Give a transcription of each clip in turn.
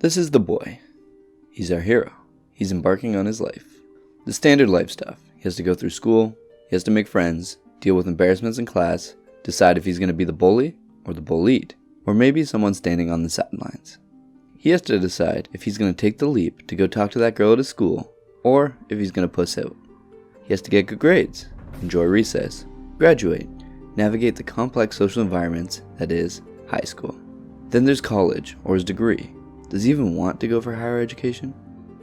This is the boy. He's our hero. He's embarking on his life. The standard life stuff. He has to go through school, he has to make friends, deal with embarrassments in class, decide if he's going to be the bully or the bullied, or maybe someone standing on the sidelines. He has to decide if he's going to take the leap to go talk to that girl at his school, or if he's going to puss out. He has to get good grades, enjoy recess, graduate, navigate the complex social environments that is high school. Then there's college or his degree. Does he even want to go for higher education?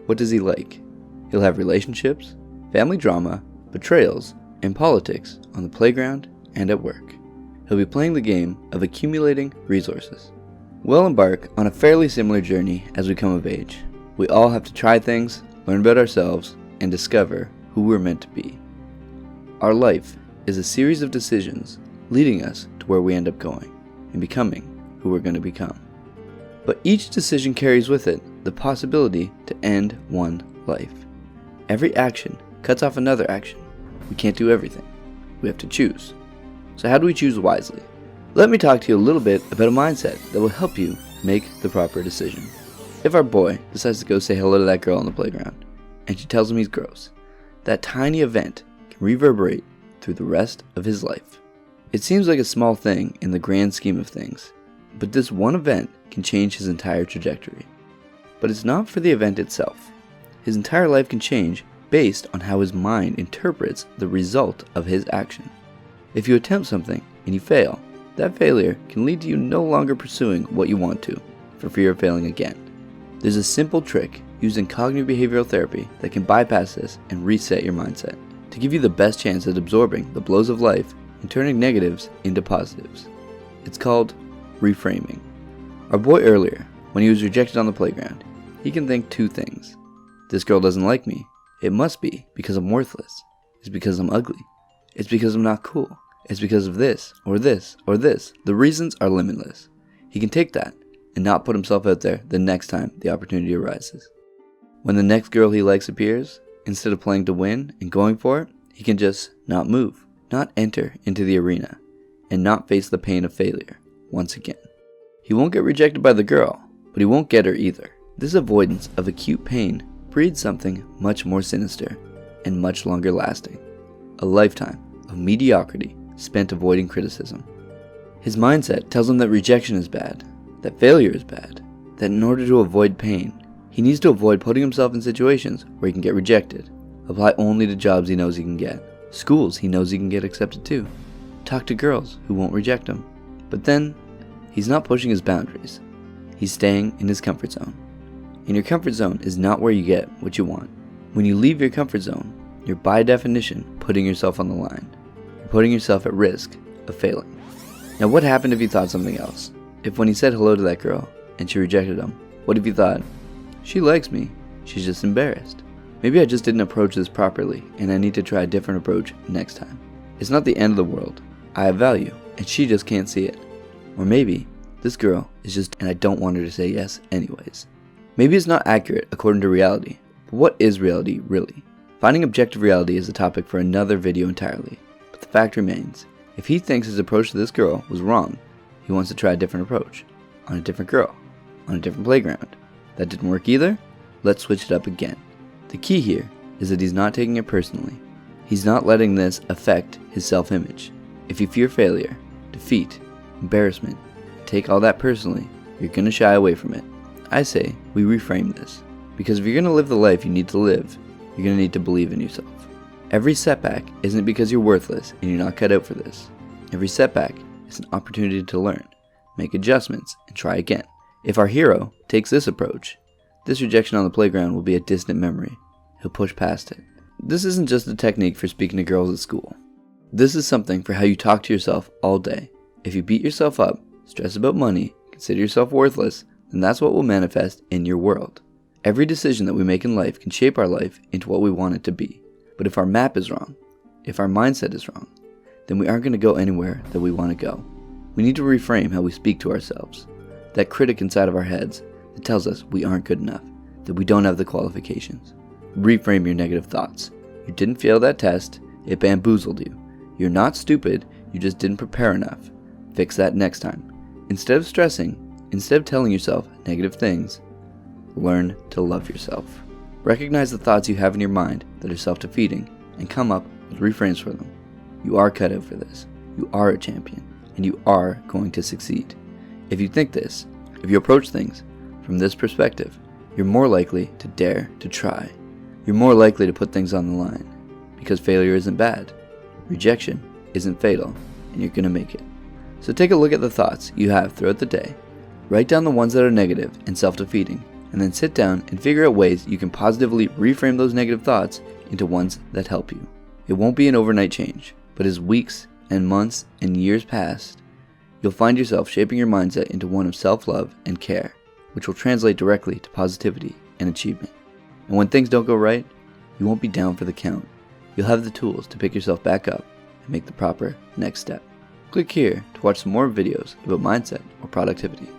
What does he like? He'll have relationships, family drama, betrayals, and politics on the playground and at work. He'll be playing the game of accumulating resources. We'll embark on a fairly similar journey as we come of age. We all have to try things, learn about ourselves, and discover who we're meant to be. Our life is a series of decisions leading us to where we end up going and becoming who we're going to become. But each decision carries with it the possibility to end one life. Every action cuts off another action. We can't do everything. We have to choose. So how do we choose wisely? Let me talk to you a little bit about a mindset that will help you make the proper decision. If our boy decides to go say hello to that girl on the playground, and she tells him he's gross, that tiny event can reverberate through the rest of his life. It seems like a small thing in the grand scheme of things, but this one event can change his entire trajectory. But it's not for the event itself. His entire life can change based on how his mind interprets the result of his action. If you attempt something and you fail, that failure can lead to you no longer pursuing what you want to, for fear of failing again. There's a simple trick used in Cognitive Behavioural Therapy that can bypass this and reset your mindset, to give you the best chance at absorbing the blows of life and turning negatives into positives. It's called reframing. Our boy earlier, when he was rejected on the playground, he can think two things. This girl doesn't like me. It must be because I'm worthless. It's because I'm ugly. It's because I'm not cool. It's because of this, or this, or this. The reasons are limitless. He can take that and not put himself out there the next time the opportunity arises. When the next girl he likes appears, instead of playing to win and going for it, he can just not move, not enter into the arena, and not face the pain of failure once again. He won't get rejected by the girl, but he won't get her either. This avoidance of acute pain breeds something much more sinister and much longer lasting. A lifetime of mediocrity spent avoiding criticism. His mindset tells him that rejection is bad, that failure is bad, that in order to avoid pain, he needs to avoid putting himself in situations where he can get rejected, apply only to jobs he knows he can get, schools he knows he can get accepted to, talk to girls who won't reject him. But then, he's not pushing his boundaries. He's staying in his comfort zone. And your comfort zone is not where you get what you want. When you leave your comfort zone, you're by definition putting yourself on the line. You're putting yourself at risk of failing. Now what happened if you thought something else? If when he said hello to that girl and she rejected him, what if you thought, she likes me, she's just embarrassed. Maybe I just didn't approach this properly and I need to try a different approach next time. It's not the end of the world. I have value and she just can't see it. Or maybe this girl is just and I don't want her to say yes anyways. Maybe it's not accurate according to reality, but what is reality really? Finding objective reality is a topic for another video entirely, but the fact remains, if he thinks his approach to this girl was wrong, he wants to try a different approach, on a different girl, on a different playground. That didn't work either? Let's switch it up again. The key here is that he's not taking it personally. He's not letting this affect his self-image. If you fear failure, defeat, embarrassment, take all that personally, you're going to shy away from it. I say we reframe this, because if you're going to live the life you need to live, you're going to need to believe in yourself. Every setback isn't because you're worthless and you're not cut out for this. Every setback is an opportunity to learn, make adjustments, and try again. If our hero takes this approach, this rejection on the playground will be a distant memory. He'll push past it. This isn't just a technique for speaking to girls at school. This is something for how you talk to yourself all day. If you beat yourself up, stress about money, consider yourself worthless, then that's what will manifest in your world. Every decision that we make in life can shape our life into what we want it to be. But if our map is wrong, if our mindset is wrong, then we aren't going to go anywhere that we want to go. We need to reframe how we speak to ourselves. That critic inside of our heads that tells us we aren't good enough, that we don't have the qualifications. Reframe your negative thoughts. You didn't fail that test, it bamboozled you. You're not stupid, you just didn't prepare enough. Fix that next time. Instead of stressing, instead of telling yourself negative things, learn to love yourself. Recognize the thoughts you have in your mind that are self-defeating and come up with reframes for them. You are cut out for this. You are a champion, and you are going to succeed. If you think this, if you approach things from this perspective, you're more likely to dare to try. You're more likely to put things on the line, because failure isn't bad, rejection isn't fatal, and you're going to make it. So take a look at the thoughts you have throughout the day, write down the ones that are negative and self-defeating, and then sit down and figure out ways you can positively reframe those negative thoughts into ones that help you. It won't be an overnight change, but as weeks and months and years pass, you'll find yourself shaping your mindset into one of self-love and care, which will translate directly to positivity and achievement. And when things don't go right, you won't be down for the count. You'll have the tools to pick yourself back up and make the proper next step. Click here to watch some more videos about mindset or productivity.